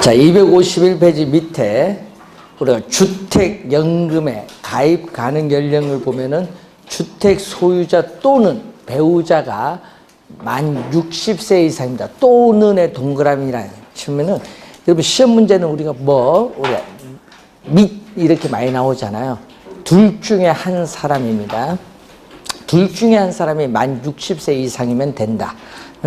자, 251페이지 밑에 우리가 주택연금에 가입 가능 연령을 보면은 주택 소유자 또는 배우자가 만 60세 이상입니다. 또는의 동그라미라 치면은 여러분 시험 문제는 우리가 우리가 및 이렇게 많이 나오잖아요. 둘 중에 한 사람입니다. 둘 중에 한 사람이 만 60세 이상이면 된다는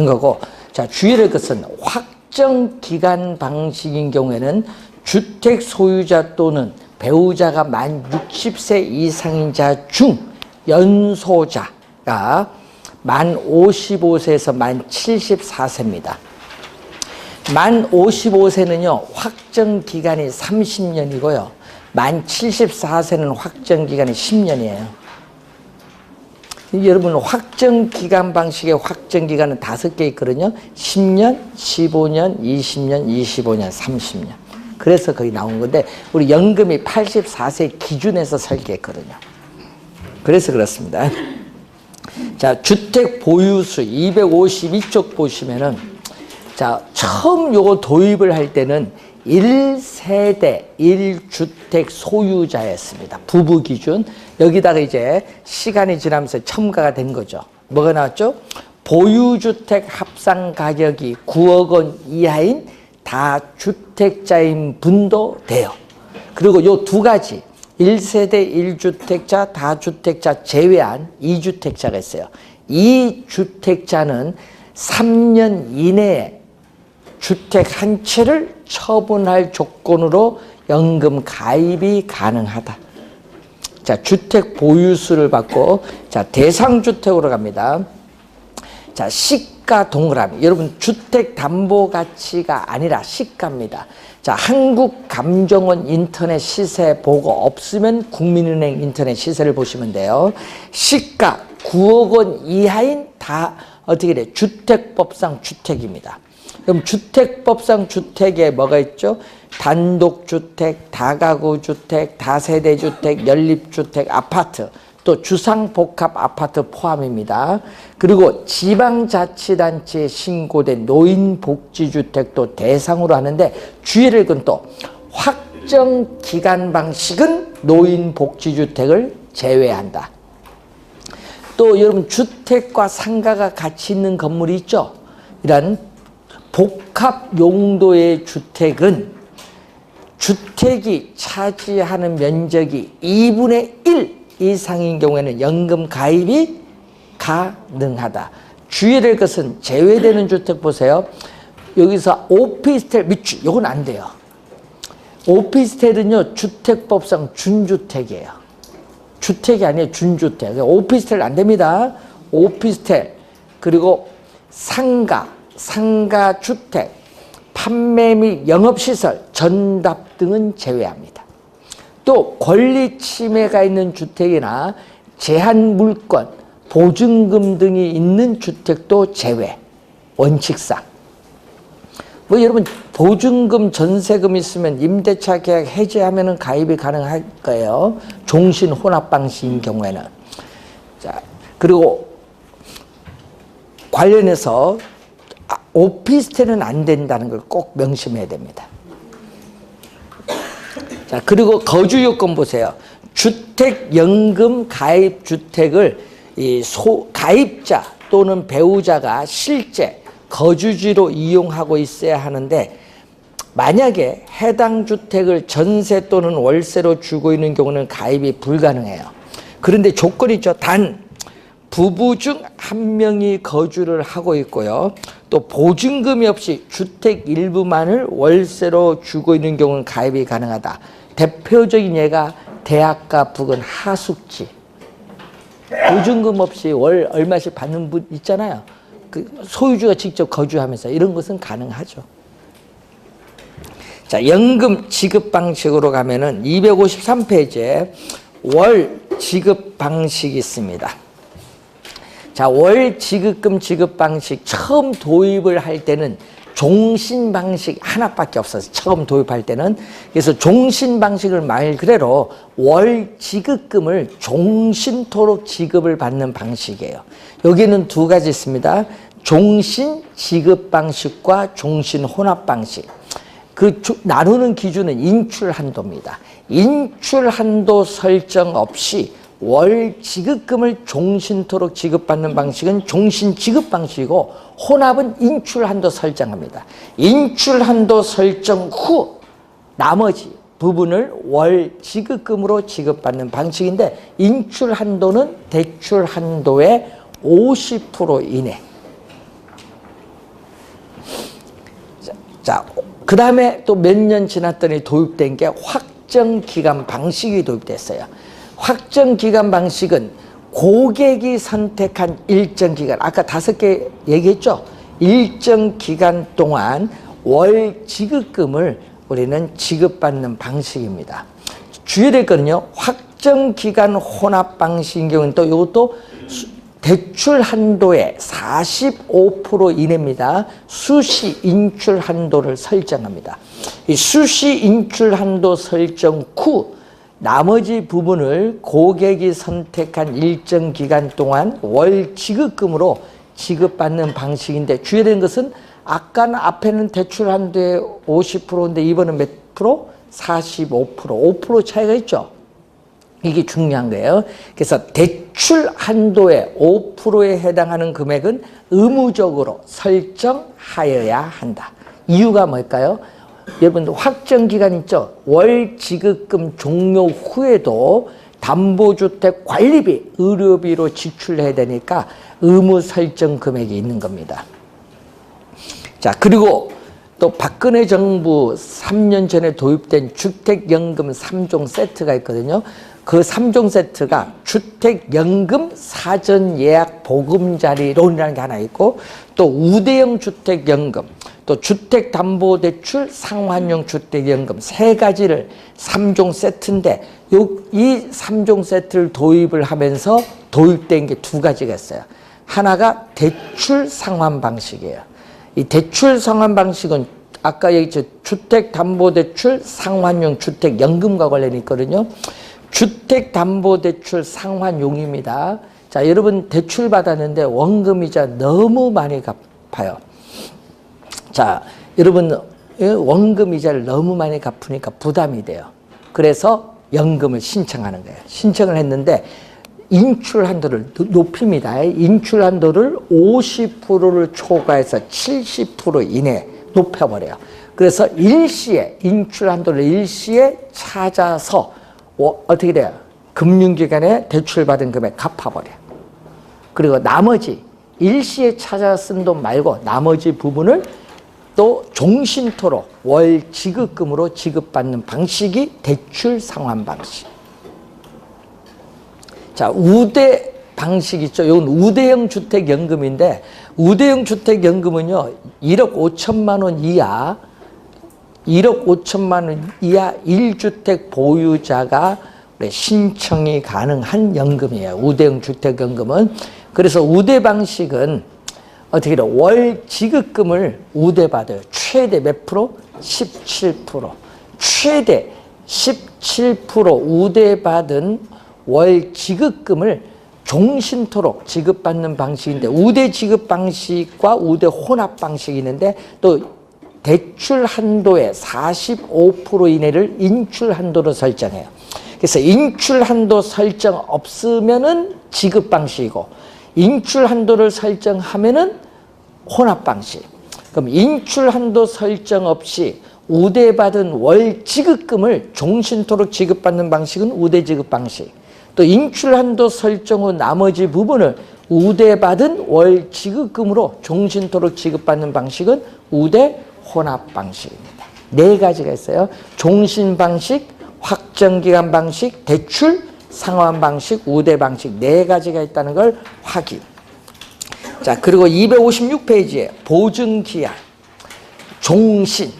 거고, 자, 주의할 것은 확정 기간 방식인 경우에는 주택 소유자 또는 배우자가 만 60세 이상인 자 중 연소자가 만 55세에서 만 74세입니다. 만 55세는요, 확정 기간이 30년이고요. 만 74세는 확정 기간이 10년이에요. 여러분, 확정 기간 방식의 확정 기간은 5개 있거든요. 10년, 15년, 20년, 25년, 30년. 그래서 거기 나온 건데, 우리 연금이 84세 기준에서 설계했거든요. 그래서 그렇습니다. 자, 주택 보유수 252쪽 보시면은, 자, 처음 요거 도입을 할 때는 1세대 1주택 소유자였습니다. 부부 기준. 여기다가 이제 시간이 지나면서 첨가가 된 거죠. 뭐가 나왔죠? 보유주택 합산 가격이 9억 원 이하인 다주택자인 분도 돼요. 그리고 요 두 가지, 1세대 1주택자, 다주택자 제외한 2주택자가 있어요. 2주택자는 3년 이내에 주택 한 채를 처분할 조건으로 연금 가입이 가능하다. 자, 주택 보유수를 받고, 자, 대상주택으로 갑니다. 자, 시가 동그라미. 여러분, 주택 담보 가치가 아니라 시가입니다. 자, 한국감정원 인터넷 시세 보고 없으면 국민은행 인터넷 시세를 보시면 돼요. 시가 9억 원 이하인 다 어떻게 돼? 주택법상 주택입니다. 그럼 주택법상 주택에 뭐가 있죠? 단독주택, 다가구주택, 다세대주택, 연립주택, 아파트, 또 주상복합 아파트 포함입니다. 그리고 지방자치단체에 신고된 노인복지주택도 대상으로 하는데, 주의할 건 또 확정 기간 방식은 노인복지주택을 제외한다. 또 여러분, 주택과 상가가 같이 있는 건물이 있죠? 이런 복합 용도의 주택은 주택이 차지하는 면적이 2분의 1 이상인 경우에는 연금 가입이 가능하다. 주의할 것은 제외되는 주택 보세요. 여기서 오피스텔 밑줄, 이건 안 돼요. 오피스텔은요, 주택법상 준주택이에요. 주택이 아니에요, 준주택. 오피스텔 안 됩니다. 오피스텔, 그리고 상가주택, 판매 및 영업시설, 전답 등은 제외합니다. 또 권리 침해가 있는 주택이나 제한물권, 보증금 등이 있는 주택도 제외, 원칙상. 여러분, 보증금, 전세금 있으면 임대차 계약 해지하면 가입이 가능할 거예요. 종신 혼합 방식인 경우에는. 자, 그리고 관련해서 오피스텔은 안 된다는 걸 꼭 명심해야 됩니다. 자, 그리고 거주 요건 보세요. 주택연금 가입 주택을 가입자 또는 배우자가 실제 거주지로 이용하고 있어야 하는데, 만약에 해당 주택을 전세 또는 월세로 주고 있는 경우는 가입이 불가능해요. 그런데 조건이 있죠. 단 부부 중 한 명이 거주를 하고 있고요. 또 보증금이 없이 주택 일부만을 월세로 주고 있는 경우는 가입이 가능하다. 대표적인 예가 대학가 부근 하숙지. 보증금 없이 월 얼마씩 받는 분 있잖아요. 그 소유주가 직접 거주하면서 이런 것은 가능하죠. 자, 연금 지급 방식으로 가면은 253페이지에 월 지급 방식이 있습니다. 자, 월 지급금 지급 방식 처음 도입을 할 때는 종신 방식 하나밖에 없어서 처음 도입할 때는. 그래서 종신 방식을 말 그대로 월 지급금을 종신토록 지급을 받는 방식이에요. 여기는 두 가지 있습니다. 종신 지급 방식과 종신 혼합 방식. 나누는 기준은 인출한도입니다. 인출한도 설정 없이 월 지급금을 종신토록 지급받는 방식은 종신지급 방식이고 혼합은 인출한도 설정합니다. 인출한도 설정 후 나머지 부분을 월 지급금으로 지급받는 방식인데 인출한도는 대출한도의 50% 이내. 자, 그 다음에 또 몇 년 지났더니 도입된 게 확정기간 방식이 도입됐어요. 확정기간 방식은 고객이 선택한 일정 기간, 아까 5개 얘기했죠? 일정 기간 동안 월 지급금을 우리는 지급받는 방식입니다. 주의해야 될 거는요, 확정기간 혼합 방식인 경우는 또 이것도 대출 한도의 45% 이내입니다. 수시 인출 한도를 설정합니다. 이 수시 인출 한도 설정 후 나머지 부분을 고객이 선택한 일정 기간 동안 월 지급금으로 지급받는 방식인데 주의해야 되는 것은 아까는 앞에는 대출 한도의 50%인데 이번은 몇 프로? 45%. 5% 차이가 있죠. 이게 중요한 거예요. 그래서 대출 한도의 5%에 해당하는 금액은 의무적으로 설정하여야 한다. 이유가 뭘까요? 여러분 확정 기간 있죠? 월 지급금 종료 후에도 담보주택 관리비, 의료비로 지출해야 되니까 의무 설정 금액이 있는 겁니다. 자, 그리고 또 박근혜 정부 3년 전에 도입된 주택연금 3종 세트가 있거든요. 그 3종 세트가 주택연금 사전예약 보금자리론이라는 게 하나 있고 또 우대형 주택연금, 또 주택담보대출 상환용 주택연금 세 가지를 3종 세트인데 이 3종 세트를 도입을 하면서 도입된 게 두 가지가 있어요. 하나가 대출 상환 방식이에요. 이 대출 상환 방식은 아까 얘기했죠. 주택담보대출 상환용 주택연금과 관련이 있거든요. 주택담보대출 상환용입니다. 자, 여러분 대출 받았는데 원금이자 너무 많이 갚아요. 자, 여러분 원금이자를 너무 많이 갚으니까 부담이 돼요. 그래서 연금을 신청하는 거예요. 신청을 했는데 인출 한도를 높입니다. 인출 한도를 50%를 초과해서 70% 이내 높여버려요. 그래서 일시에 인출 한도를 일시에 찾아서 어떻게 돼요? 금융기관에 대출받은 금액 갚아버려요. 그리고 나머지 일시에 찾아 쓴 돈 말고 나머지 부분을 또 종신토록 월 지급금으로 지급받는 방식이 대출 상환 방식. 자, 우대 방식 있죠. 이건 우대형 주택연금인데 우대형 주택연금은요 1억 5천만 원 이하 1억 5천만 원 이하 1주택 보유자가 신청이 가능한 연금이에요. 우대형 주택연금은. 그래서 우대 방식은 어떻게 해요? 월 지급금을 우대받아요. 최대 몇 프로? 17%. 최대 17% 우대받은 월 지급금을 종신토록 지급받는 방식인데 우대 지급 방식과 우대 혼합 방식이 있는데 또 대출 한도의 45% 이내를 인출 한도로 설정해요. 그래서 인출 한도 설정 없으면은 지급 방식이고 인출 한도를 설정하면은 혼합 방식. 그럼 인출 한도 설정 없이 우대받은 월 지급금을 종신토록 지급받는 방식은 우대 지급 방식. 또 인출 한도 설정 후 나머지 부분을 우대받은 월 지급금으로 종신토록 지급받는 방식은 우대 혼합 방식입니다. 네 가지가 있어요. 종신 방식, 확정기간 방식, 대출 상환 방식, 우대 방식 네 가지가 있다는 걸 확인. 자, 그리고 256페이지에 보증기한, 종신,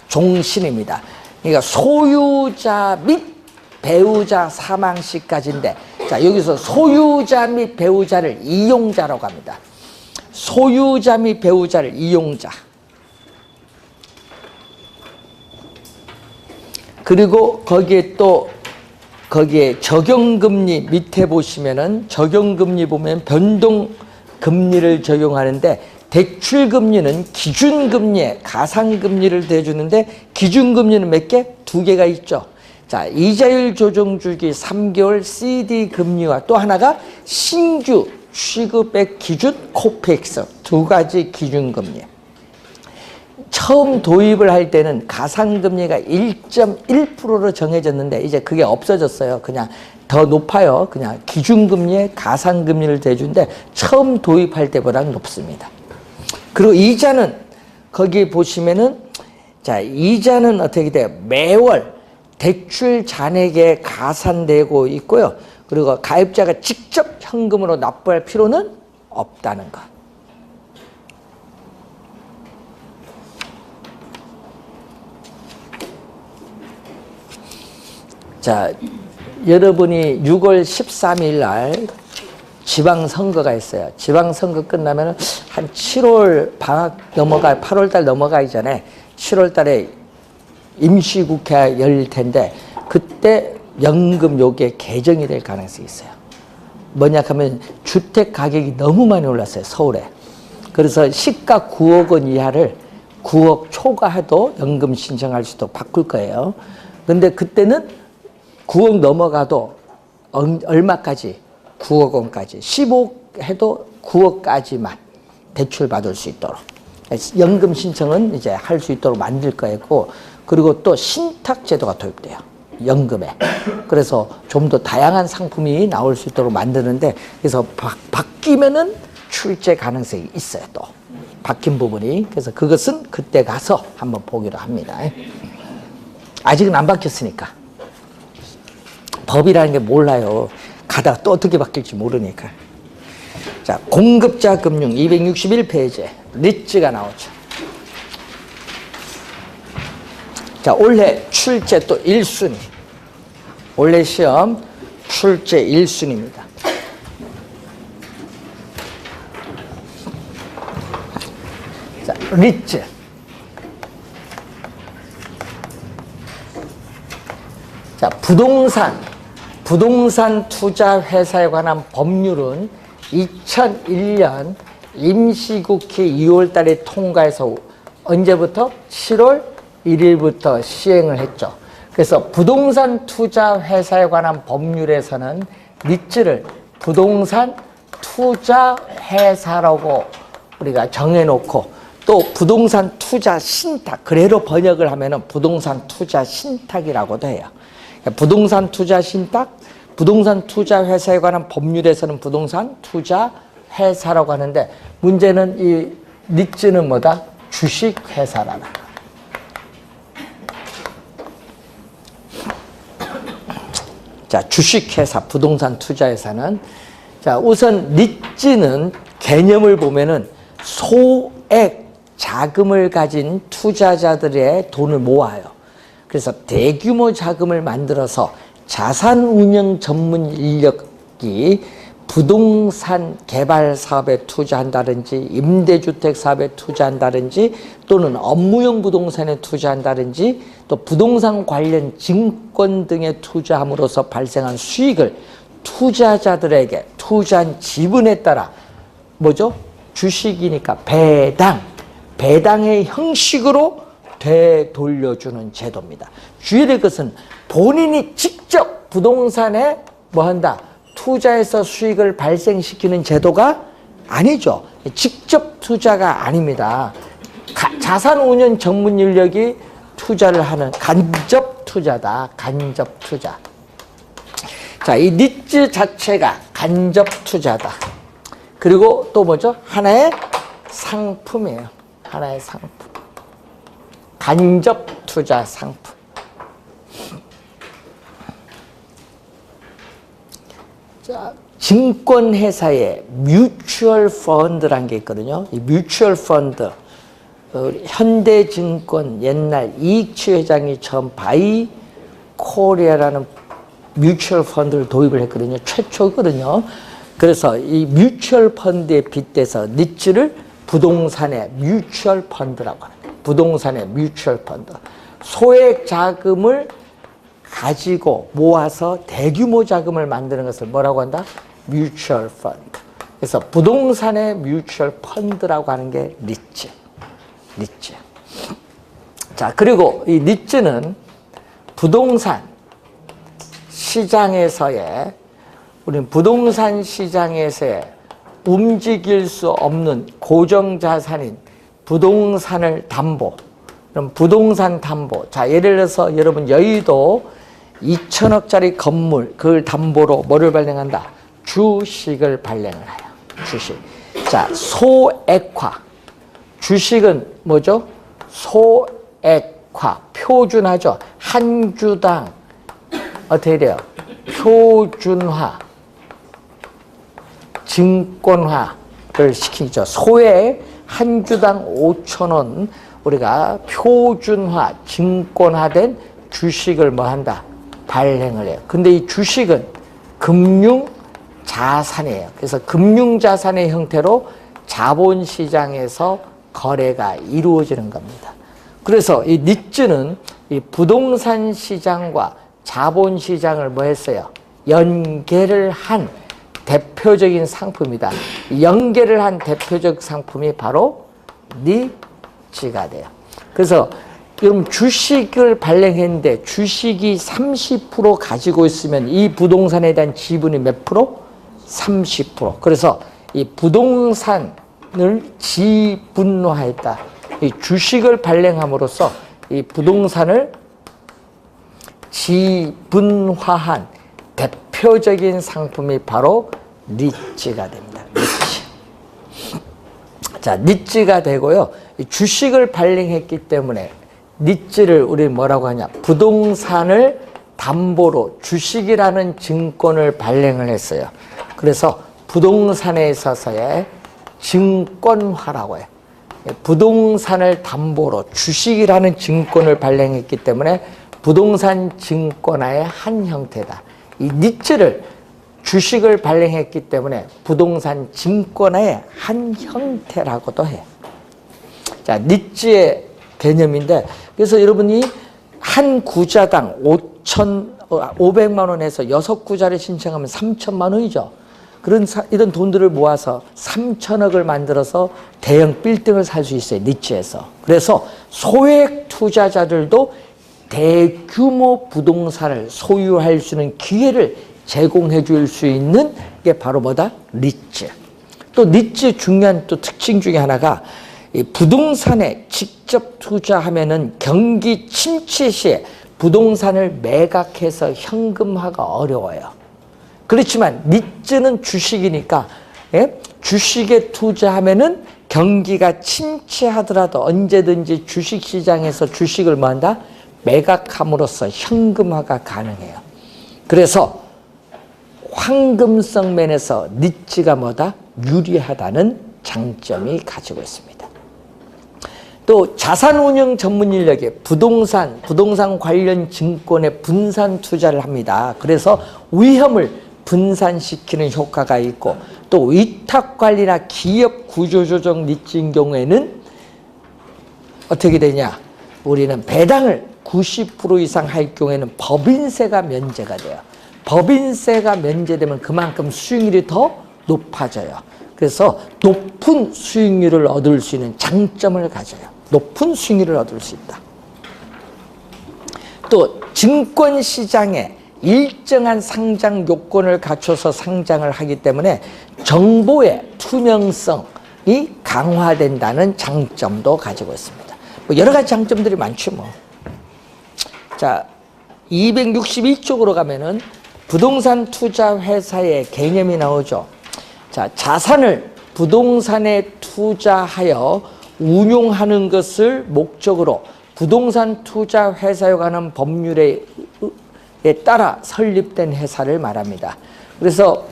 종신입니다. 그러니까 소유자 및 배우자 사망 시까지인데, 자, 여기서 소유자 및 배우자를 이용자라고 합니다. 소유자 및 배우자를 이용자. 그리고 거기에 적용금리 밑에 보시면은 적용금리 보면 변동금리를 적용하는데 대출금리는 기준금리에 가상금리를 대주는데 기준금리는 몇 개? 2개가 있죠. 자, 이자율 조정주기 3개월 CD금리와 또 하나가 신규 취급액 기준 코펙스 2가지 기준금리. 처음 도입을 할 때는 가상금리가 1.1%로 정해졌는데 이제 그게 없어졌어요. 그냥 더 높아요. 그냥 기준금리에 가상금리를 대주는데 처음 도입할 때보다는 높습니다. 그리고 이자는 거기 보시면은 자, 이자는 어떻게 돼요? 매월 대출 잔액에 가산되고 있고요. 그리고 가입자가 직접 현금으로 납부할 필요는 없다는 것. 자, 여러분이 6월 13일 날 지방선거가 있어요. 지방선거 끝나면 한 7월 방학 넘어가, 8월 달 넘어가기 전에 7월 달에 임시국회가 열릴 텐데 그때 연금 요게 개정이 될 가능성이 있어요. 뭐냐 하면 주택 가격이 너무 많이 올랐어요. 서울에. 그래서 시가 9억 원 이하를 9억 초과해도 연금 신청할 수 있도록 바꿀 거예요. 근데 그때는 9억 넘어가도 얼마까지? 9억 원까지. 15억 해도 9억까지만 대출 받을 수 있도록. 연금 신청은 이제 할 수 있도록 만들 거고, 그리고 또 신탁 제도가 도입돼요. 연금에. 그래서 좀 더 다양한 상품이 나올 수 있도록 만드는데, 그래서 바뀌면은 출제 가능성이 있어요, 또. 바뀐 부분이. 그래서 그것은 그때 가서 한번 보기로 합니다. 아직은 안 바뀌었으니까. 법이라는 게 몰라요. 가다가 또 어떻게 바뀔지 모르니까. 자, 공급자 금융 261페이지에 리츠가 나오죠. 자, 올해 출제 또 1순위. 올해 시험 출제 1순위입니다. 자, 리츠. 자, 부동산 투자 회사에 관한 법률은 2001년 임시국회 2월 달에 통과해서 언제부터? 7월 1일부터 시행을 했죠. 그래서 부동산 투자 회사에 관한 법률에서는 리츠를 부동산 투자 회사라고 우리가 정해놓고 또 부동산 투자 신탁, 그래로 번역을 하면은 부동산 투자 신탁이라고도 해요. 부동산 투자 신탁, 부동산 투자 회사에 관한 법률에서는 부동산 투자 회사라고 하는데, 문제는 이 리츠는 뭐다? 주식 회사라는. 자, 주식 회사, 부동산 투자 회사는, 자, 우선 리츠는 개념을 보면은 소액 자금을 가진 투자자들의 돈을 모아요. 그래서 대규모 자금을 만들어서 자산 운영 전문 인력이 부동산 개발 사업에 투자한다든지 임대주택 사업에 투자한다든지 또는 업무용 부동산에 투자한다든지 또 부동산 관련 증권 등에 투자함으로써 발생한 수익을 투자자들에게 투자한 지분에 따라 뭐죠? 주식이니까 배당의 형식으로 되돌려주는 제도입니다. 주의할 것은 본인이 직접 부동산에 뭐 한다? 투자해서 수익을 발생시키는 제도가 아니죠. 직접 투자가 아닙니다. 자산 운용 전문 인력이 투자를 하는 간접 투자다. 간접 투자. 자, 이 리츠 자체가 간접 투자다. 그리고 또 뭐죠? 하나의 상품이에요. 하나의 상품. 간접 투자 상품. 자, 증권회사에 뮤추얼 펀드라는 게 있거든요. 이 뮤추얼 펀드, 현대증권 옛날 이익치 회장이 처음 바이코리아라는 뮤추얼 펀드를 도입을 했거든요. 최초거든요. 그래서 이 뮤추얼 펀드에 빗대서 리츠를 부동산의 뮤추얼 펀드라고 합니다. 부동산의 뮤추얼 펀드. 소액 자금을 가지고 모아서 대규모 자금을 만드는 것을 뭐라고 한다? 뮤추얼 펀드. 그래서 부동산의 뮤추얼 펀드라고 하는 게 리츠. 자, 그리고 이 리츠는 부동산 시장에서의, 우리는 부동산 시장에서의 움직일 수 없는 고정자산인 부동산을 담보, 그럼 부동산 담보. 자, 예를 들어서 여러분 여의도 2천억짜리 건물, 그걸 담보로 뭐를 발행한다? 주식을 발행을 해요. 주식. 자, 소액화. 주식은 뭐죠? 소액화. 표준화죠. 한 주당 어떻게 돼요? 표준화. 증권화를 시키죠. 소액 한 주당 5,000원 우리가 표준화, 증권화된 주식을 뭐 한다? 발행을 해요. 근데 이 주식은 금융 자산이에요. 그래서 금융 자산의 형태로 자본시장에서 거래가 이루어지는 겁니다. 그래서 이 리츠는 이 부동산 시장과 자본시장을 뭐 했어요? 연계를 한 대표적인 상품이다. 연계를 한 대표적 상품이 바로 리츠가 돼요. 그래서 여러분 주식을 발행했는데 주식이 30% 가지고 있으면 이 부동산에 대한 지분이 몇 프로? 30%. 그래서 이 부동산을 지분화했다. 이 주식을 발행함으로써 이 부동산을 지분화한 대표적인 상품이 바로 리츠가 됩니다. 리츠. 자, 리츠가 되고요. 이 주식을 발행했기 때문에 리츠를 우리 뭐라고 하냐? 부동산을 담보로 주식이라는 증권을 발행을 했어요. 그래서 부동산에 있어서의 증권화라고 해요. 부동산을 담보로 주식이라는 증권을 발행했기 때문에 부동산 증권화의 한 형태다. 이 리츠를 주식을 발행했기 때문에 부동산 증권화의 한 형태라고도 해요. 자, 리츠의 개념인데, 그래서 여러분이 한 구자당 500만 원에서 6구자를 신청하면 3천만 원이죠. 이런 돈들을 모아서 3천억을 만들어서 대형 빌딩을 살 수 있어요, 리츠에서. 그래서 소액 투자자들도 대규모 부동산을 소유할 수 있는 기회를 제공해 줄 수 있는 게 바로 뭐다? 리츠. 또 리츠 중요한 또 특징 중에 하나가 이 부동산에 직접 투자하면은 경기 침체 시에 부동산을 매각해서 현금화가 어려워요. 그렇지만 리츠는 주식이니까, 예? 주식에 투자하면은 경기가 침체하더라도 언제든지 주식시장에서 주식을 뭐 한다? 매각함으로써 현금화가 가능해요. 그래서 황금성 면에서 리츠가 뭐다? 유리하다는 장점이 가지고 있습니다. 또 자산운용 전문 인력에 부동산 관련 증권에 분산 투자를 합니다. 그래서 위험을 분산시키는 효과가 있고, 또 위탁관리나 기업 구조조정 리츠인 경우에는 어떻게 되냐? 우리는 배당을 90% 이상 할 경우에는 법인세가 면제가 돼요. 법인세가 면제되면 그만큼 수익률이 더 높아져요. 그래서 높은 수익률을 얻을 수 있는 장점을 가져요. 높은 수익률을 얻을 수 있다. 또 증권시장에 일정한 상장 요건을 갖춰서 상장을 하기 때문에 정보의 투명성이 강화된다는 장점도 가지고 있습니다. 뭐 여러 가지 장점들이 많죠, 뭐. 자, 261쪽으로 가면은 부동산 투자 회사의 개념이 나오죠. 자, 자산을 부동산에 투자하여 운용하는 것을 목적으로 부동산 투자 회사에 관한 법률에 따라 설립된 회사를 말합니다. 그래서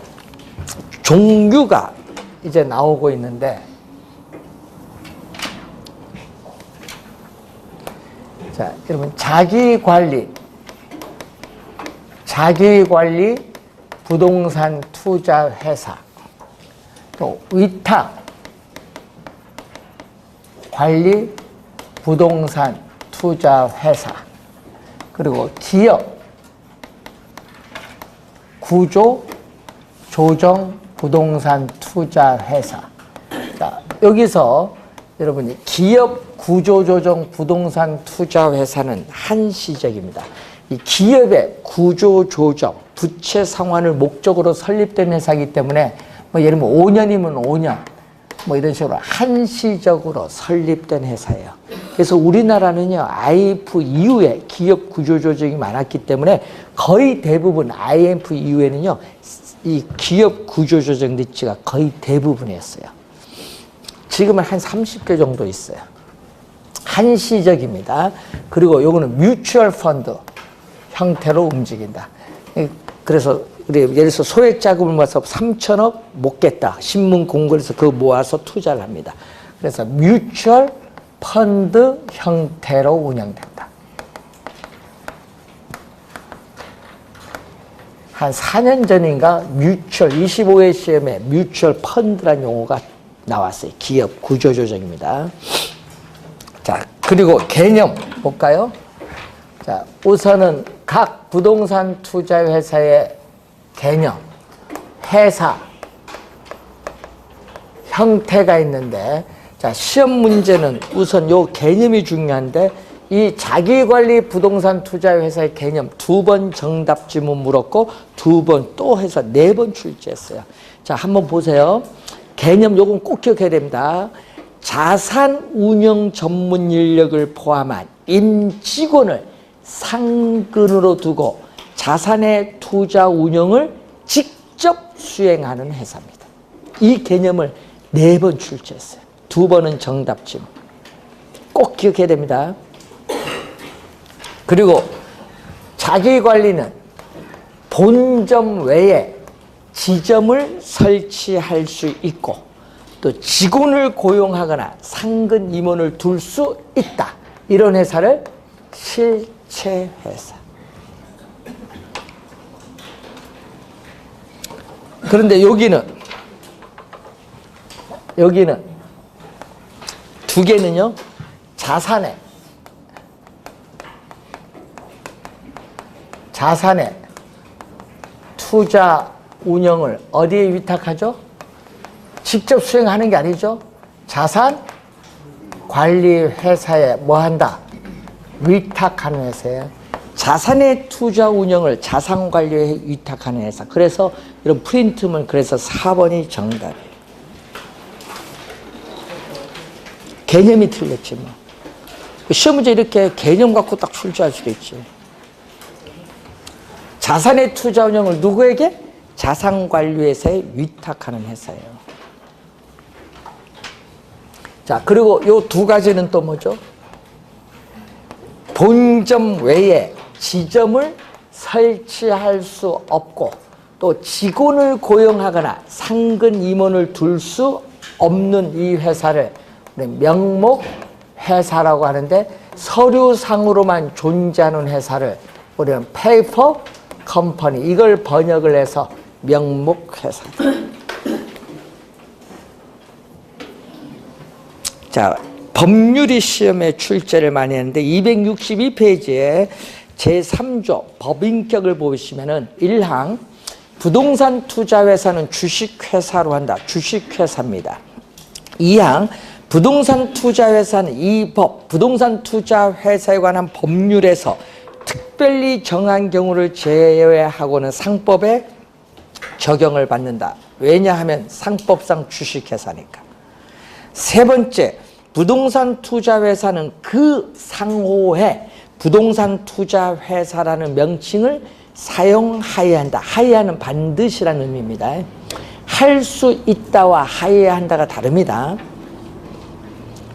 종류가 이제 나오고 있는데, 자, 여러분 자기관리 부동산 투자 회사, 또 위탁 관리 부동산 투자 회사, 그리고 기업 구조 조정 부동산 투자 회사. 자, 여기서 여러분이 기업 구조조정 부동산 투자 회사는 한시적입니다. 이 기업의 구조조정, 부채 상환을 목적으로 설립된 회사이기 때문에 뭐 예를 들면 5년이면 5년 뭐 이런 식으로 한시적으로 설립된 회사예요. 그래서 우리나라는요, IMF 이후에 기업 구조조정이 많았기 때문에 거의 대부분 IMF 이후에는요, 이 기업 구조조정 니치가 거의 대부분이었어요. 지금은 한 30개 정도 있어요. 한시적입니다. 그리고 요거는 뮤추얼 펀드 형태로 움직인다. 그래서 예를 들어서 소액 자금을 모아서 3천억 못 겠다. 신문 공고해서 그거 모아서 투자를 합니다. 그래서 뮤추얼 펀드 형태로 운영된다. 한 4년 전인가 뮤추얼 25회 시험에 뮤추얼 펀드라는 용어가 나왔어요. 기업 구조조정입니다. 자, 그리고 개념 볼까요? 자, 우선은 각 부동산 투자 회사의 개념, 회사, 형태가 있는데, 자, 시험 문제는 우선 요 개념이 중요한데, 이 자기관리 부동산 투자 회사의 개념 2번 정답 지문 물었고, 2번 또 해서 4번 출제했어요. 자, 한번 보세요. 개념 요건 꼭 기억해야 됩니다. 자산 운영 전문 인력을 포함한 임직원을 상근으로 두고 자산의 투자 운영을 직접 수행하는 회사입니다. 이 개념을 4번 출제했어요. 2번은 정답 지문. 꼭 기억해야 됩니다. 그리고 자기관리는 본점 외에 지점을 설치할 수 있고 또 직원을 고용하거나 상근 임원을 둘 수 있다. 이런 회사를 실체 회사. 그런데 여기는 두 개는요, 자산의 투자 운영을 어디에 위탁하죠? 직접 수행하는 게 아니죠. 자산 관리 회사에 뭐 한다? 위탁하는 회사예요. 자산의 투자 운영을 자산 관리에 위탁하는 회사. 그래서 이런 프린트면 그래서 4번이 정답이에요. 개념이 틀렸지 뭐. 시험 문제 이렇게 개념 갖고 딱 출제할 수도 있지. 자산의 투자 운영을 누구에게? 자산관리회사에 위탁하는 회사예요. 자, 그리고 요 2가지는 또 뭐죠? 본점 외에 지점을 설치할 수 없고 또 직원을 고용하거나 상근 임원을 둘 수 없는 이 회사를 명목 회사라고 하는데, 서류상으로만 존재하는 회사를 우리는 페이퍼 컴퍼니, 이걸 번역을 해서 명목 회사. 자, 법률이 시험에 출제를 많이 했는데 262페이지에 제3조 법인격을 보시면은 1항 부동산 투자회사는 주식회사로 한다. 주식회사입니다. 2항 부동산 투자회사는 이 법, 부동산 투자회사에 관한 법률에서 특별히 정한 경우를 제외하고는 상법에 적용을 받는다. 왜냐하면 상법상 주식회사니까. 3번째, 부동산 투자회사는 그 상호에 부동산 투자회사라는 명칭을 사용하여야 한다. 하여야는 반드시라는 의미입니다. 할 수 있다와 하여야 한다가 다릅니다.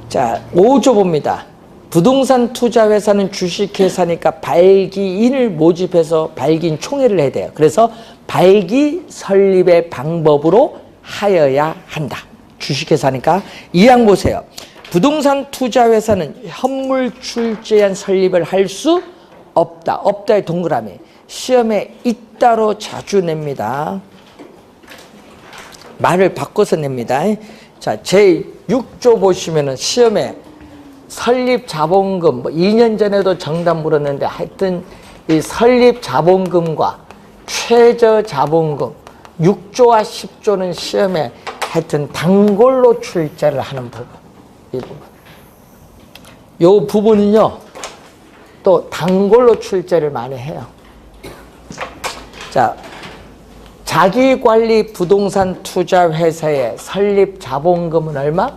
자, 5조 봅니다. 부동산 투자회사는 주식회사니까 발기인을 모집해서 발기인 총회를 해야 돼요. 그래서 발기 설립의 방법으로 하여야 한다. 주식회사니까. 2항 보세요. 부동산 투자회사는 현물 출제한 설립을 할 수 없다. 없다의 동그라미. 시험에 있다로 자주 냅니다. 말을 바꿔서 냅니다. 자, 제6조 보시면은 시험에 설립 자본금, 뭐 2년 전에도 정답 물었는데 하여튼 이 설립 자본금과 최저 자본금, 6조와 10조는 시험에 하여튼 단골로 출제를 하는 부분. 이 부분. 요 부분은요, 또 단골로 출제를 많이 해요. 자, 자기관리 부동산 투자 회사의 설립 자본금은 얼마?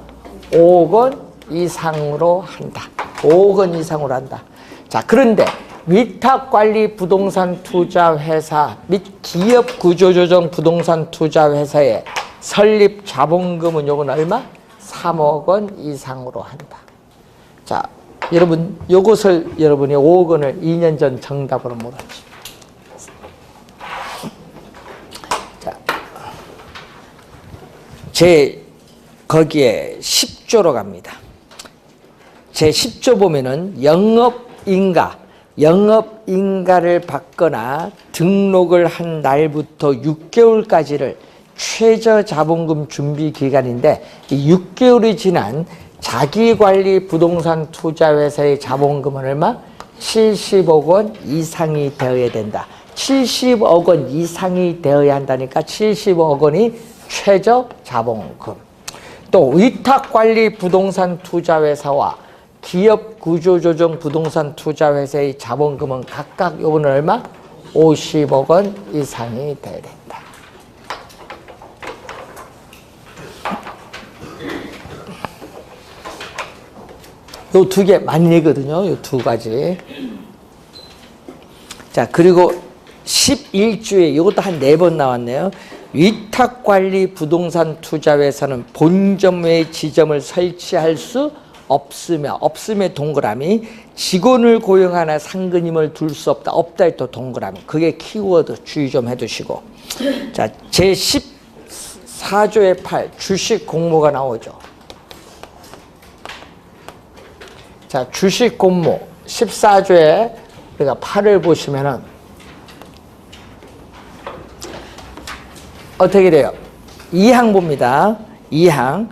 5억 원 이상으로 한다. 5억 원 이상으로 한다. 자, 그런데 위탁관리 부동산 투자 회사 및 기업 구조조정 부동산 투자 회사의 설립 자본금은 요건 얼마? 3억 원 이상으로 한다. 자, 여러분, 요것을 여러분이 5억 원을 2년 전 정답으로 몰았죠. 제 거기에 10조로 갑니다. 제 10조 보면은 영업인가를 받거나 등록을 한 날부터 6개월까지를 최저자본금 준비기간인데, 이 6개월이 지난 자기관리 부동산 투자회사의 자본금은 얼마? 70억 원 이상이 되어야 된다. 70억 원 이상이 되어야 한다니까 70억 원이 최저 자본금. 또 위탁관리 부동산 투자회사와 기업 구조조정 부동산 투자회사의 자본금은 각각 요거는 얼마? 50억 원 이상이 돼야 된다. 요 두 개 많이 내거든요. 요 두 가지. 자, 그리고 11조에 이것도 한 4번 나왔네요. 위탁관리 부동산 투자회사는 본점 외에 지점을 설치할 수 없음에 동그라미, 직원을 고용하나 상근임을 둘 수 없다. 없다에 또 동그라미. 그게 키워드 주의 좀 해두시고. 자, 제 14조의 8 주식 공모가 나오죠. 자, 주식 공모 14조에 우리가 8을 보시면은 어떻게 돼요? 2항 봅니다. 2항.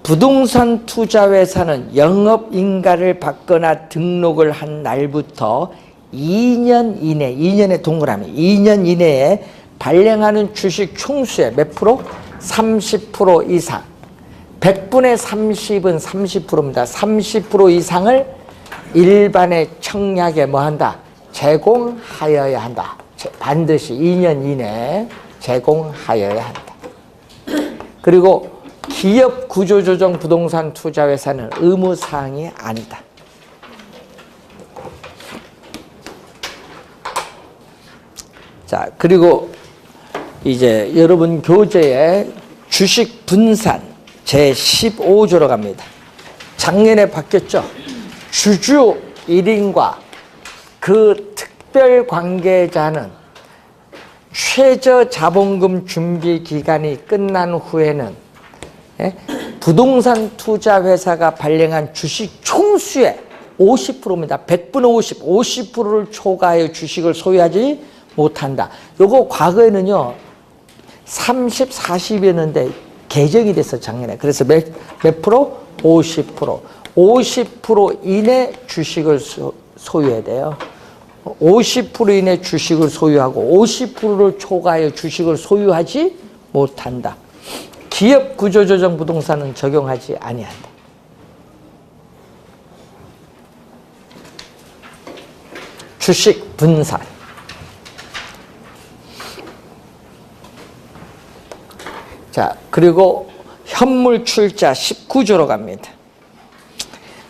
부동산 투자회사는 영업인가를 받거나 등록을 한 날부터 2년 이내, 2년의 동그라미, 2년 이내에 발행하는 주식 총수의 몇 프로? 30% 이상. 100분의 30은 30%입니다. 30% 이상을 일반의 청약에 뭐 한다? 제공하여야 한다. 반드시 2년 이내에 제공하여야 한다. 그리고 기업 구조조정 부동산 투자회사는 의무사항이 아니다. 자, 그리고 이제 여러분 교재에 주식 분산 제 15조로 갑니다. 작년에 바뀌었죠. 주주 1인과 그 특별 관계자는 최저 자본금 준비 기간이 끝난 후에는 부동산 투자 회사가 발행한 주식 총수의 50%입니다. 100분의 50%를 초과하여 주식을 소유하지 못한다. 요거 과거에는요 30, 40이었는데 개정이 됐어 작년에. 그래서 몇 프로? 50%. 50% 이내 주식을 소유해야 돼요. 50% 이내 주식을 소유하고 50%를 초과하여 주식을 소유하지 못한다. 기업 구조조정 부동산은 적용하지 아니한다. 주식 분산. 자, 그리고 현물 출자 19조로 갑니다.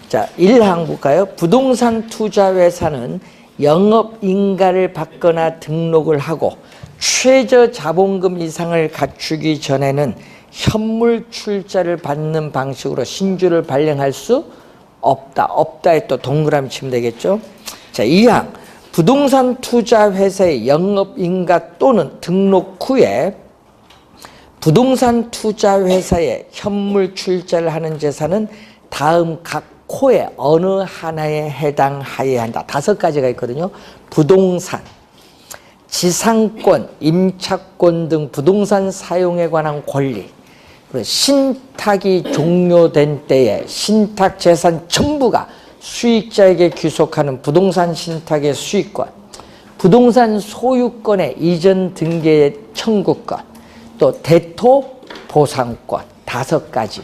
자, 1항 볼까요? 부동산 투자 회사는 영업인가를 받거나 등록을 하고 최저 자본금 이상을 갖추기 전에는 현물 출자를 받는 방식으로 신주를 발행할 수 없다. 없다에 또 동그라미 치면 되겠죠. 자, 2항 부동산 투자 회사의 영업인가 또는 등록 후에 부동산 투자 회사에 현물 출자를 하는 재산은 다음 각 코에 어느 하나에 해당하여야 한다. 5가지가 있거든요. 부동산, 지상권, 임차권 등 부동산 사용에 관한 권리, 그리고 신탁이 종료된 때에 신탁 재산 전부가 수익자에게 귀속하는 부동산 신탁의 수익권, 부동산 소유권의 이전 등기의 청구권, 또 대토 보상권 5가지.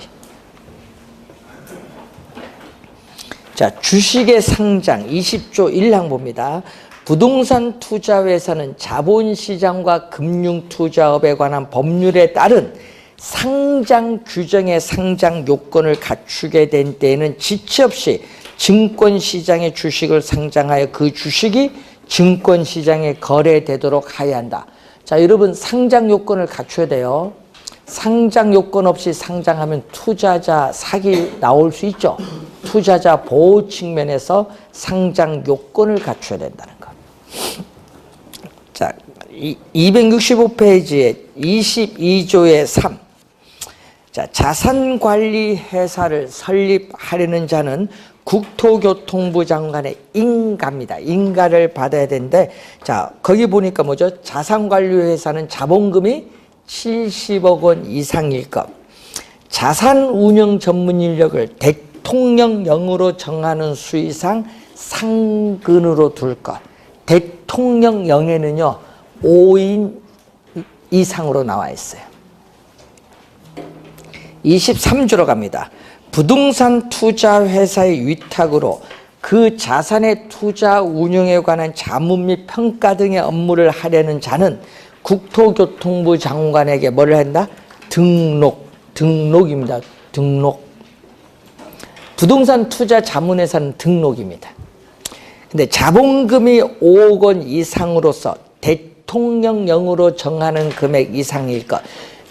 자, 주식의 상장 20조 1항 봅니다. 부동산 투자회사는 자본시장과 금융투자업에 관한 법률에 따른 상장 규정의 상장 요건을 갖추게 된 때에는 지체 없이 증권시장에 주식을 상장하여 그 주식이 증권시장에 거래되도록 하여야 한다. 자, 여러분 상장 요건을 갖춰야 돼요. 상장 요건 없이 상장하면 투자자 사기 나올 수 있죠. 투자자 보호 측면에서 상장 요건을 갖춰야 된다는 거. 자, 265페이지에 22조의 3. 자, 자산관리회사를 설립하려는 자는 국토교통부 장관의 인가입니다. 인가를 받아야 되는데, 자, 거기 보니까 뭐죠? 자산관리회사는 자본금이 70억 원 이상일 것. 자산운영 전문 인력을 대통령령으로 정하는 수 이상 상근으로 둘 것. 대통령령에는요 5인 이상으로 나와 있어요. 23조로 갑니다. 부동산 투자회사의 위탁으로 그 자산의 투자 운용에 관한 자문 및 평가 등의 업무를 하려는 자는 국토교통부 장관에게 뭐를 한다? 등록입니다. 등록. 부동산 투자 자문회사는 등록입니다. 근데 자본금이 5억 원 이상으로서 대통령령으로 정하는 금액 이상일 것.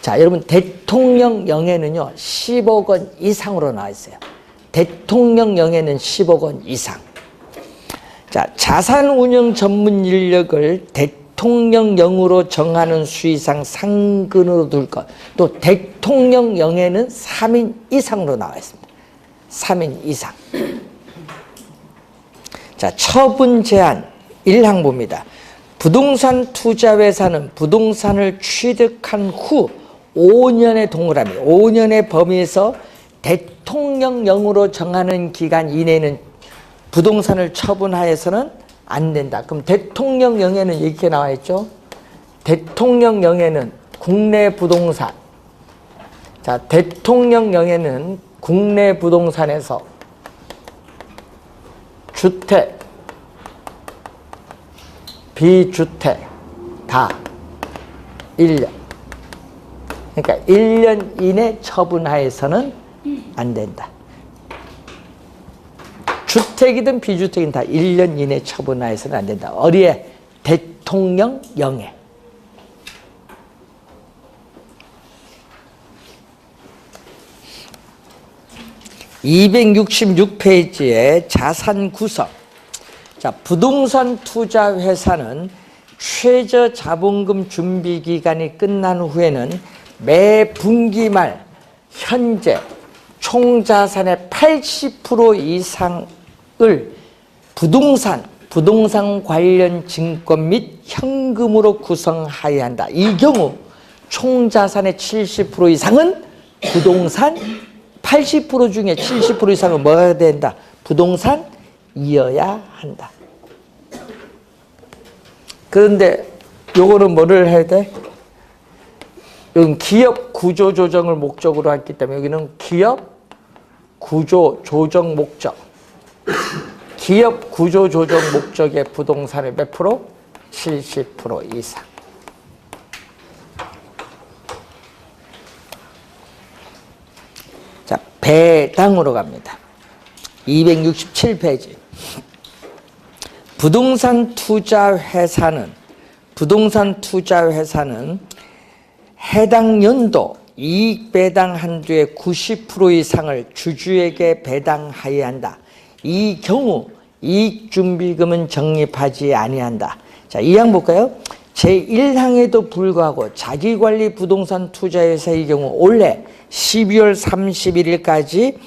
자, 여러분 대통령령에는요 10억 원 이상으로 나와 있어요. 대통령령에는 10억 원 이상. 자, 자산운용 전문 인력을 대통령령으로 정하는 수 이상 상근으로 둘 것. 또 대통령령에는 3인 이상으로 나와 있습니다. 3인 이상. 자, 처분 제한 1항 봅니다. 부동산 투자회사는 부동산을 취득한 후 5년의 동그라미, 5년의 범위에서 대통령령으로 정하는 기간 이내에는 부동산을 처분하여서는 안 된다. 그럼 대통령령에는 이렇게 나와 있죠. 대통령령에는 국내 부동산. 자, 대통령령에는 국내 부동산에서 주택, 비주택 다 1년. 그러니까 1년 이내 처분하에서는 안 된다. 주택이든 비주택이든 다 1년 이내 처분하에서는 안 된다. 어디에? 대통령령에. (266페이지에) 자산 구성. 자, 부동산 투자 회사는 최저 자본금 준비 기간이 끝난 후에는 매 분기 말 현재 총 자산의 80% 이상을 부동산 관련 증권 및 현금으로 구성하여야 한다. 이 경우 총 자산의 70% 이상은 부동산, 80% 중에 70% 이상은 뭐가 된다? 부동산이어야 한다. 그런데 요거는 뭐를 해야 돼? 여기는 기업 구조 조정을 목적으로 했기 때문에 여기는 기업 구조 조정 목적. 기업 구조 조정 목적의 부동산의 몇 프로? 70% 이상. 자, 배당으로 갑니다. 267페이지. 부동산 투자 회사는 해당 연도 이익 배당 한도의 90% 이상을 주주에게 배당하여야 한다. 이 경우 이익 준비금은 적립하지 아니한다. 자, 2항 볼까요? 제1항에도 불구하고 자기관리 부동산 투자회사의 경우 올해 12월 31일까지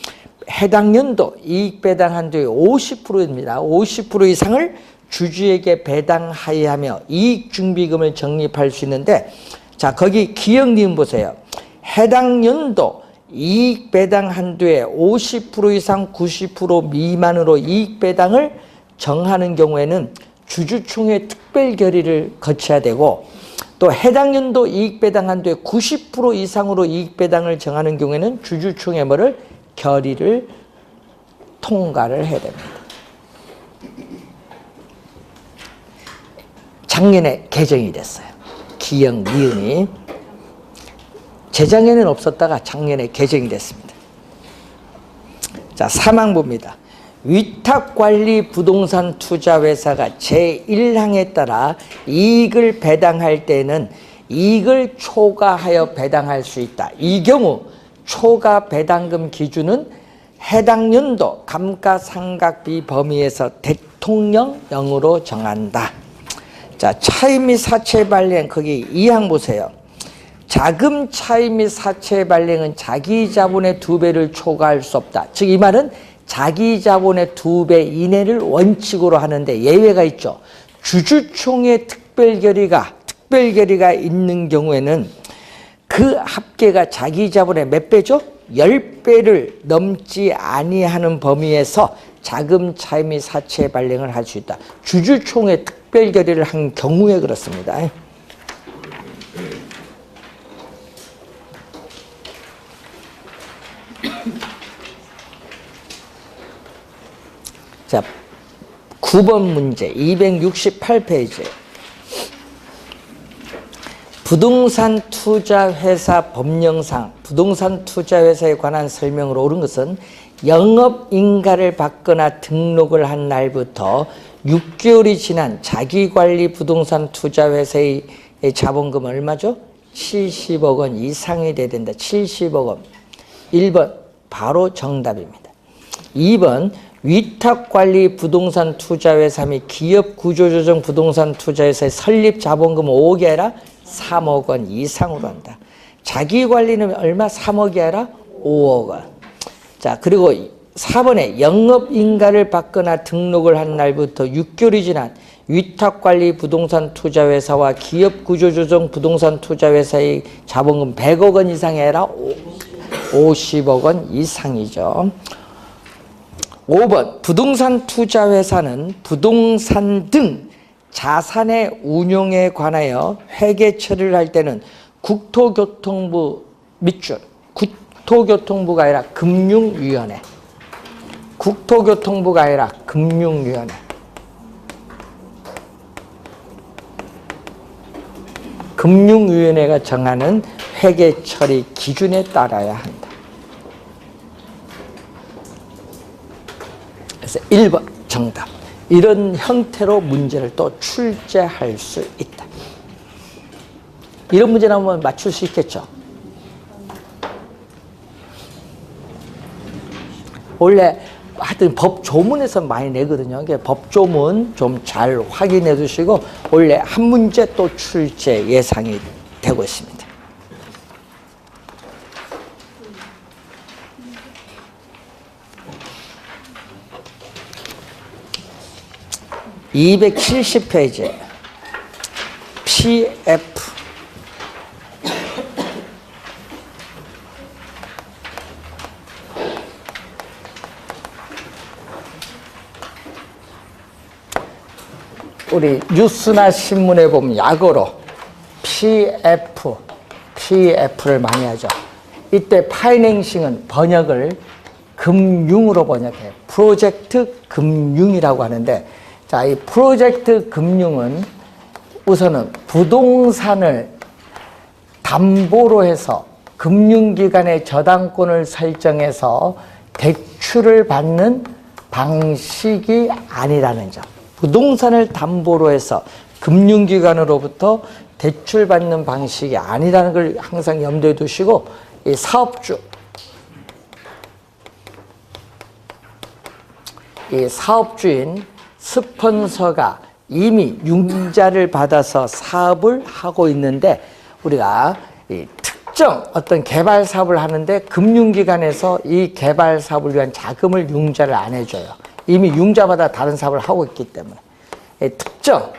해당 연도 이익 배당 한도의 50%입니다. 50% 이상을 주주에게 배당하여야 하며 이익 준비금을 적립할 수 있는데, 자, 거기 기억 니은 보세요. 해당 연도 이익 배당 한도의 50% 이상 90% 미만으로 이익 배당을 정하는 경우에는 주주총회 특별 결의를 거쳐야 되고, 또 해당 연도 이익 배당 한도의 90% 이상으로 이익 배당을 정하는 경우에는 주주총회 뭐를 결의를 통과를 해야 됩니다. 작년에 개정이 됐어요. 기역, 니은이. 재작년에는 없었다가 작년에 개정이 됐습니다. 자, 3항부입니다. 위탁관리 부동산 투자회사가 제1항에 따라 이익을 배당할 때는 이익을 초과하여 배당할 수 있다. 이 경우 초과 배당금 기준은 해당 연도 감가상각비 범위에서 대통령령으로 정한다. 자, 차익 및 사채 발행, 거기 2항 보세요. 자금 차익 및 사채 발행은 자기 자본의 2배를 초과할 수 없다. 즉 이 말은 자기 자본의 2배 이내를 원칙으로 하는데 예외가 있죠. 주주총회 특별 결의가 있는 경우에는 그 합계가 자기 자본의 몇 배죠? 10배를 넘지 아니하는 범위에서 자금 차익 및 사채 발행을 할 수 있다. 주주총회 특별 결의를 한 경우에 그렇습니다. 자, 9번 문제 268페이지. 부동산 투자회사 법령상 부동산 투자회사에 관한 설명으로 옳은 것은 영업인가를 받거나 등록을 한 날부터 6개월이 지난 자기관리 부동산 투자회사의 자본금은 얼마죠? 70억 원 이상이 돼야 된다. 70억 원. 1번 바로 정답입니다. 2번 위탁관리 부동산 투자회사 및 기업구조조정 부동산 투자회사의 설립 자본금은 5억이 아니라 3억 원 이상으로 한다. 자기관리는 얼마? 3억이 아니라 5억 원. 자, 그리고 4번에 영업인가를 받거나 등록을 한 날부터 6개월이 지난 위탁관리 부동산 투자회사와 기업구조조정 부동산 투자회사의 자본금 100억 원 이상이 아니라 50억 원 이상이죠. 5번 부동산 투자회사는 부동산 등 자산의 운용에 관하여 회계 처리를 할 때는 국토교통부 밑줄, 국토교통부가 아니라 금융위원회, 국토교통부가 아니라 금융위원회. 금융위원회가 정하는 회계 처리 기준에 따라야 한다. 그래서 1번 정답. 이런 형태로 문제를 또 출제할 수 있다. 이런 문제 나오면 맞출 수 있겠죠. 원래 하여튼 법조문에서 많이 내거든요. 법조문 좀 잘 확인해 두시고 원래 한 문제 또 출제 예상이 되고 있습니다. 270페이지 PF 우리 뉴스나 신문에 보면 약어로 PF를 많이 하죠. 이때 파이낸싱은 번역을 금융으로 번역해요. 프로젝트 금융이라고 하는데, 자, 이 프로젝트 금융은 우선은 부동산을 담보로 해서 금융기관의 저당권을 설정해서 대출을 받는 방식이 아니라는 점. 부동산을 담보로 해서 금융기관으로부터 대출받는 방식이 아니라는 걸 항상 염두에 두시고, 이 사업주인 스폰서가 이미 융자를 받아서 사업을 하고 있는데, 우리가 이 특정 어떤 개발 사업을 하는데 금융기관에서 이 개발 사업을 위한 자금을 융자를 안 해줘요. 이미 융자받아 다른 사업을 하고 있기 때문에. 특정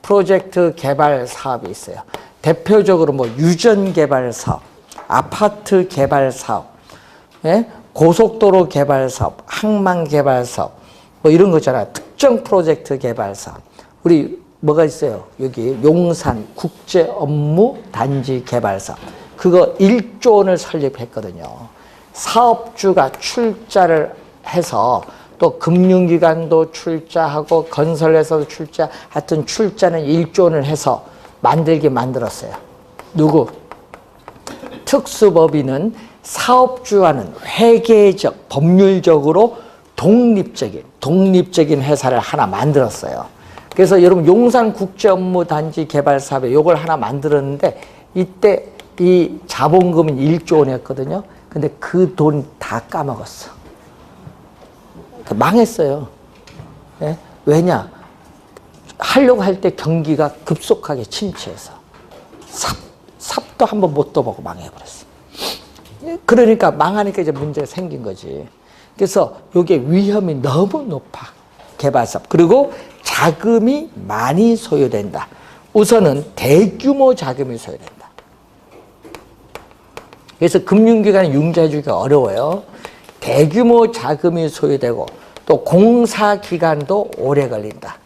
프로젝트 개발 사업이 있어요. 대표적으로 뭐 유전 개발 사업, 아파트 개발 사업, 고속도로 개발 사업, 항만 개발 사업, 뭐 이런 거잖아요. 특정 프로젝트 개발 사업. 우리 뭐가 있어요? 여기 용산 국제업무단지 개발사업. 그거 1조 원을 설립했거든요. 사업주가 출자를 해서 또 금융기관도 출자하고 건설회사도 출자, 하여튼 출자는 1조 원을 해서 만들었어요. 누구? 특수법인은 사업주와는 회계적, 법률적으로 독립적인 회사를 하나 만들었어요. 그래서 여러분 용산국제업무단지 개발사업에 요걸 하나 만들었는데 이때 이 자본금은 1조 원이었거든요. 근데 그 돈 다 까먹었어. 망했어요. 네? 왜냐? 하려고 할 때 경기가 급속하게 침체해서 삽도 한번 못 떠보고 망해버렸어. 그러니까 망하니까 이제 문제가 생긴 거지. 그래서 이게 위험이 너무 높아. 개발사업. 그리고 자금이 많이 소요된다. 우선은 대규모 자금이 소요된다. 그래서 금융기관이 융자해주기가 어려워요. 대규모 자금이 소요되고 또 공사기간도 오래 걸린다.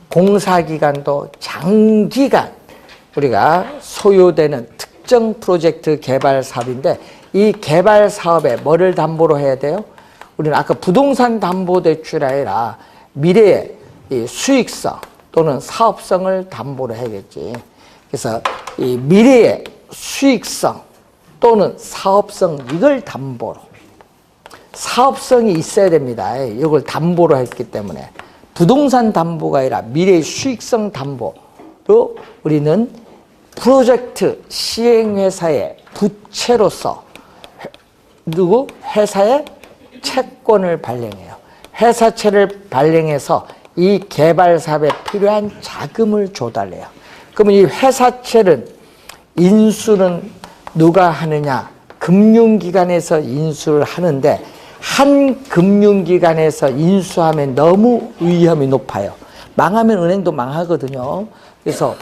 공사기간도 장기간 우리가 소요되는 특정 프로젝트 개발 사업인데 이 개발 사업에 뭐를 담보로 해야 돼요? 우리는 아까 부동산 담보 대출이 아니라 미래의 이 수익성 또는 사업성을 담보로 해야겠지. 그래서 이 미래의 수익성 또는 사업성 이걸 담보로. 사업성이 있어야 됩니다. 이걸 담보로 했기 때문에 부동산 담보가 아니라 미래의 수익성 담보로 우리는 프로젝트 시행회사의 부채로서 누구? 회사의 채권을 발행해요. 회사채를 발행해서 이 개발 사업에 필요한 자금을 조달해요. 그러면 이 회사채는 인수는 누가 하느냐? 금융기관에서 인수를 하는데 한 금융기관에서 인수하면 너무 위험이 높아요. 망하면 은행도 망하거든요. 그래서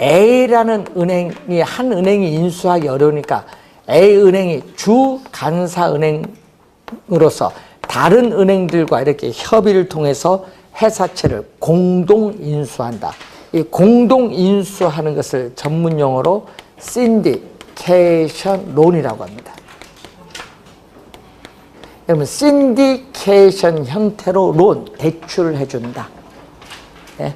A라는 은행이 한 은행이 인수하기 어려우니까 A은행이 주 간사은행으로서 다른 은행들과 이렇게 협의를 통해서 회사채를 공동 인수한다. 이 공동 인수하는 것을 전문 용어로 신디케이션 론이라고 합니다. 여러분, 신디케이션 형태로 론, 대출을 해준다. 예?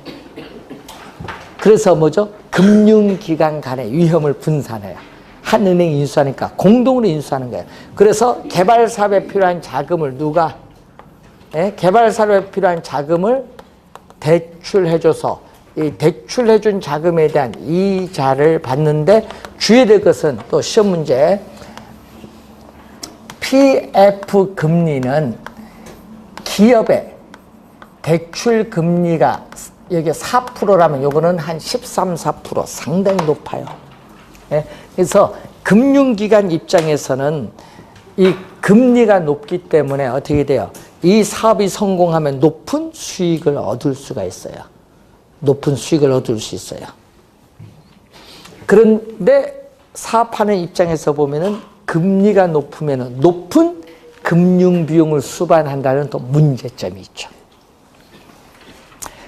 그래서 뭐죠? 금융기관 간의 위험을 분산해요. 한 은행이 인수하니까 공동으로 인수하는 거예요. 그래서 개발 사업에 필요한 자금을 누가? 예? 개발 사업에 필요한 자금을 대출해줘서 이 대출해준 자금에 대한 이자를 받는데 주의해야 될 것은 또 시험 문제 PF 금리는 기업의 대출 금리가 여기 4%라면 요거는 한 13, 4% 상당히 높아요. 예? 그래서 금융기관 입장에서는 이 금리가 높기 때문에 어떻게 돼요? 이 사업이 성공하면 높은 수익을 얻을 수가 있어요. 높은 수익을 얻을 수 있어요. 그런데 사업하는 입장에서 보면은 금리가 높으면 높은 금융비용을 수반한다는 또 문제점이 있죠.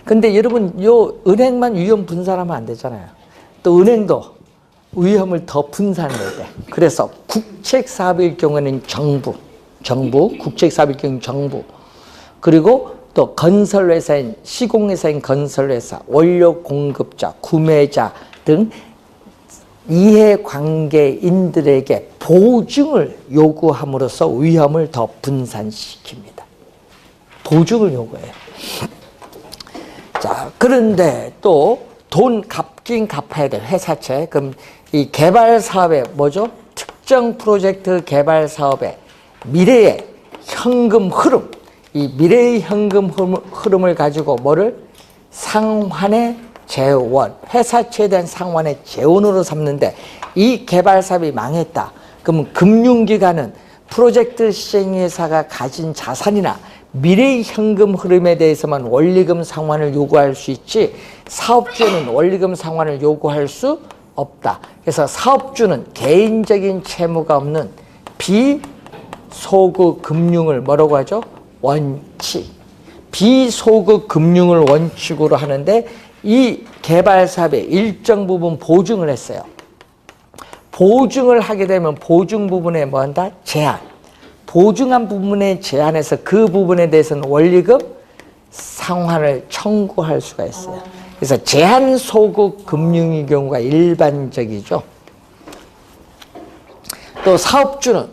근데 여러분, 요 은행만 위험 분산하면 안 되잖아요. 또 은행도 위험을 더 분산해야 돼. 그래서 국책사업일 경우에는 정부, 국책사업일 경우는 정부, 그리고 또 건설회사인, 시공회사인 건설회사, 원료 공급자, 구매자 등 이해관계인들에게 보증을 요구함으로써 위험을 더 분산시킵니다. 보증을 요구해요. 자, 그런데 또 돈 갚긴 갚아야 돼. 회사채. 그럼 이 개발 사업에 뭐죠? 특정 프로젝트 개발 사업에 미래의 현금 흐름, 이 미래의 현금 흐름을 가지고 뭐를? 상환의 재원, 회사채에 대한 상환의 재원으로 삼는데 이 개발 사업이 망했다. 그러면 금융기관은 프로젝트 시행회사가 가진 자산이나 미래의 현금 흐름에 대해서만 원리금 상환을 요구할 수 있지 사업주는 원리금 상환을 요구할 수 없다. 그래서 사업주는 개인적인 채무가 없는 비소구 금융을 뭐라고 하죠? 원칙. 비소극 금융을 원칙으로 하는데 이 개발 사업의 일정 부분 보증을 했어요. 보증을 하게 되면 보증 부분에 뭐 한다? 제한. 보증한 부분에 제한해서 그 부분에 대해서는 원리금 상환을 청구할 수가 있어요. 그래서 제한 소극 금융의 경우가 일반적이죠. 또 사업주는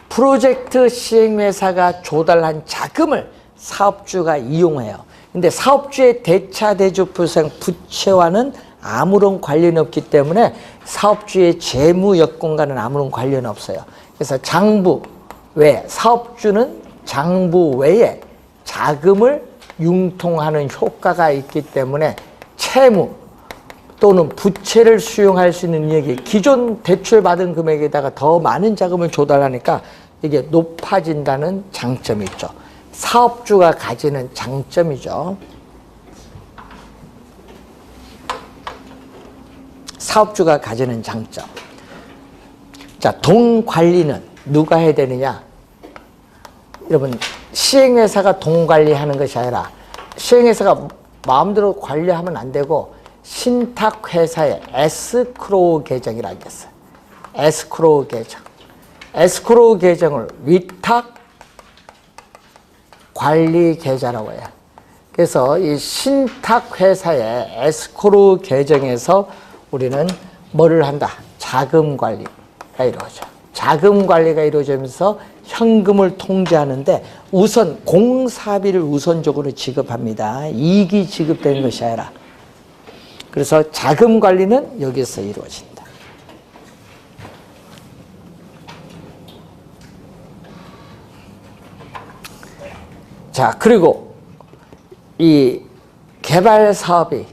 프로젝트 시행회사가 조달한 자금을 사업주가 이용해요. 근데 사업주의 대차 대조 부상 부채와는 아무런 관련이 없기 때문에 사업주의 재무 여건과는 아무런 관련이 없어요. 그래서 장부 외 사업주는 장부 외에 자금을 융통하는 효과가 있기 때문에 채무 또는 부채를 수용할 수 있는 능력이 기존 대출받은 금액에다가 더 많은 자금을 조달하니까 이게 높아진다는 장점이 있죠. 사업주가 가지는 장점이죠. 사업주가 가지는 장점. 자, 돈 관리는 누가 해야 되느냐? 여러분, 시행회사가 돈 관리하는 것이 아니라 시행회사가 마음대로 관리하면 안 되고 신탁회사의 에스크로우 계정이라는 게 있어요. 에스크로우 계정. 에스크로우 계정을 위탁 관리 계좌라고 해요. 그래서 이 신탁회사의 에스크로우 계정에서 우리는 뭐를 한다? 자금 관리가 이루어져. 자금 관리가 이루어지면서 현금을 통제하는데 우선 공사비를 우선적으로 지급합니다. 이익이 지급되는 것이 아니라. 그래서 자금 관리는 여기서 이루어진다. 자, 그리고 이 개발 사업이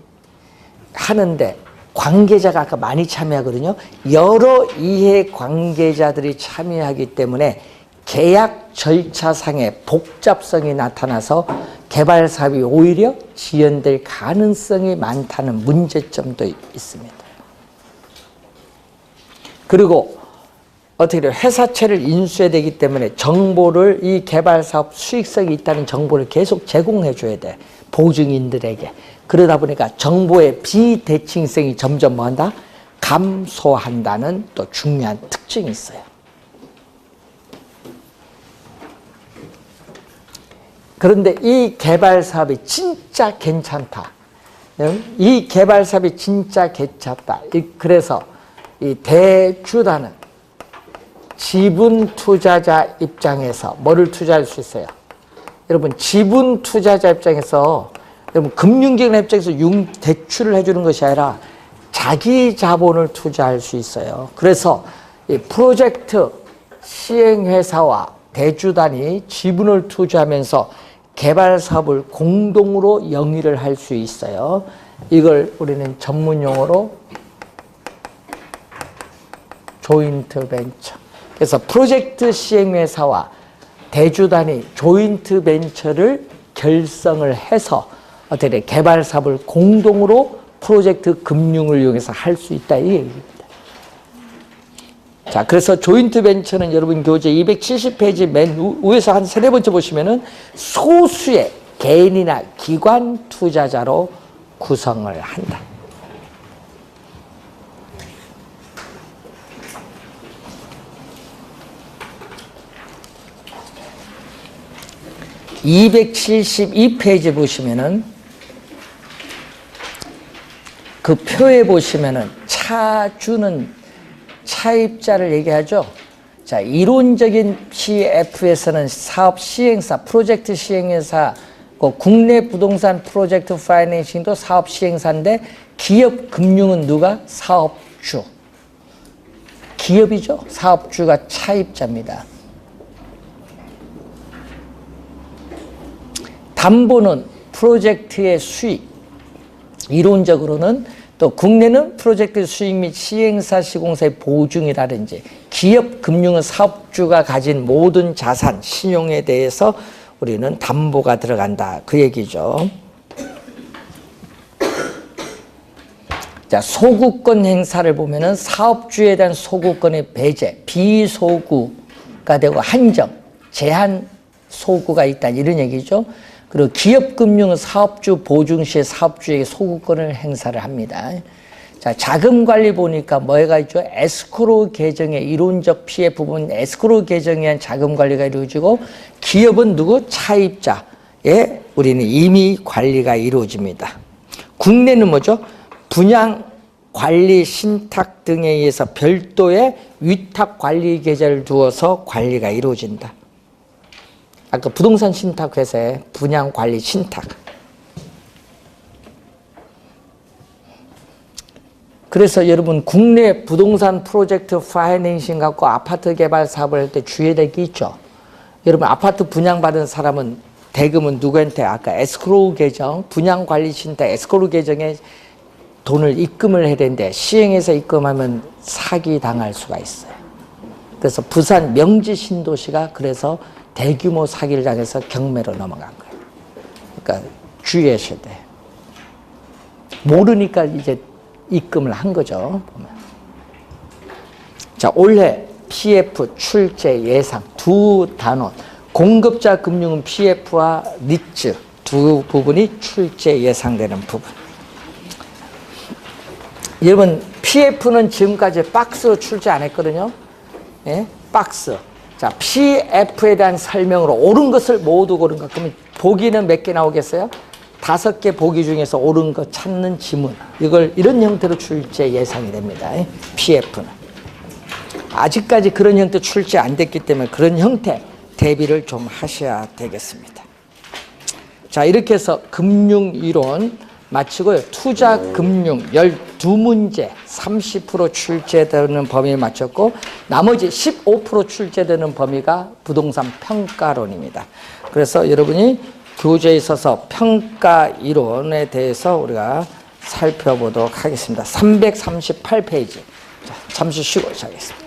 하는데 관계자가 아까 많이 참여하거든요. 여러 이해 관계자들이 참여하기 때문에 계약 절차상의 복잡성이 나타나서 개발 사업이 오히려 지연될 가능성이 많다는 문제점도 있습니다. 그리고 어떻게 돼요? 회사채를 인수해야 되기 때문에 정보를 이 개발 사업 수익성이 있다는 정보를 계속 제공해 줘야 돼. 보증인들에게. 그러다 보니까 정보의 비대칭성이 점점 뭐한다? 감소한다는 또 중요한 특징이 있어요. 그런데 이 개발 사업이 진짜 괜찮다. 이 개발 사업이 진짜 괜찮다. 그래서 이 대주단은 지분 투자자 입장에서 뭐를 투자할 수 있어요? 여러분, 지분 투자자 입장에서 여러분 금융기관 입장에서 대출을 해주는 것이 아니라 자기 자본을 투자할 수 있어요. 그래서 이 프로젝트 시행회사와 대주단이 지분을 투자하면서 개발 사업을 공동으로 영위를 할 수 있어요. 이걸 우리는 전문 용어로 조인트 벤처. 그래서 프로젝트 시행회사와 대주단이 조인트 벤처를 결성을 해서 어떻게 개발 사업을 공동으로 프로젝트 금융을 이용해서 할 수 있다 이 얘기입니다. 자, 그래서 조인트 벤처는 여러분 교재 270페이지 맨 위에서 한 3-4번째 보시면은 소수의 개인이나 기관 투자자로 구성을 한다. (272페이지) 보시면은 그 표에 보시면은 차주는 차입자를 얘기하죠. 자, 이론적인 PF에서는 사업 시행사, 프로젝트 시행사, 국내 부동산 프로젝트 파이낸싱도 사업 시행사인데 기업 금융은 누가? 사업주. 기업이죠. 사업주가 차입자입니다. 담보는 프로젝트의 수익. 이론적으로는 또 국내는 프로젝트 수익 및 시행사 시공사의 보증이라든지 기업 금융은 사업주가 가진 모든 자산, 신용에 대해서 우리는 담보가 들어간다. 그 얘기죠. 자, 소구권 행사를 보면은 사업주에 대한 소구권의 배제, 비소구가 되고 한정, 제한 소구가 있다. 이런 얘기죠. 그 그리고 기업금융은 사업주 보증 시에 사업주에게 소구권을 행사를 합니다. 자, 자금관리 보니까 뭐가 있죠? 에스크로우 계정의 이론적 피해 부분, 에스크로우 계정에 의한 자금관리가 이루어지고, 기업은 누구? 차입자의 우리는 임의 관리가 이루어집니다. 국내는 뭐죠? 분양 관리 신탁 등에 의해서 별도의 위탁 관리 계좌를 두어서 관리가 이루어진다. 아까 부동산 신탁 회사의 분양 관리 신탁. 그래서 여러분 국내 부동산 프로젝트 파이낸싱 갖고 아파트 개발 사업을 할 때 주의해야 될 게 있죠. 여러분 아파트 분양받은 사람은 대금은 누구한테 아까 에스크로우 계정, 분양 관리 신탁 에스크로우 계정에 돈을 입금을 해야 되는데 시행해서 입금하면 사기 당할 수가 있어요. 그래서 부산 명지 신도시가 그래서 대규모 사기를 당해서 경매로 넘어간 거예요. 그러니까 주의하셔야 돼요. 모르니까 이제 입금을 한 거죠. 보면. 자, 올해 PF 출제 예상 두 단원. 공급자 금융은 PF와 니츠 두 부분이 출제 예상되는 부분. 여러분 PF는 지금까지 박스로 출제 안 했거든요. 예? 박스. 자, PF에 대한 설명으로 옳은 것을 모두 고른 것. 그러면 보기는 몇 개 나오겠어요? 5개 보기 중에서 옳은 것 찾는 지문. 이걸 이런 형태로 출제 예상이 됩니다. PF는. 아직까지 그런 형태 출제 안 됐기 때문에 그런 형태 대비를 좀 하셔야 되겠습니다. 자, 이렇게 해서 금융이론 마치고요. 투자금융 12문제 30% 출제되는 범위 맞췄고 나머지 15% 출제되는 범위가 부동산 평가론입니다. 그래서 여러분이 교재에 있어서 평가 이론에 대해서 우리가 살펴보도록 하겠습니다. 338페이지. 자, 잠시 쉬고 시작하겠습니다.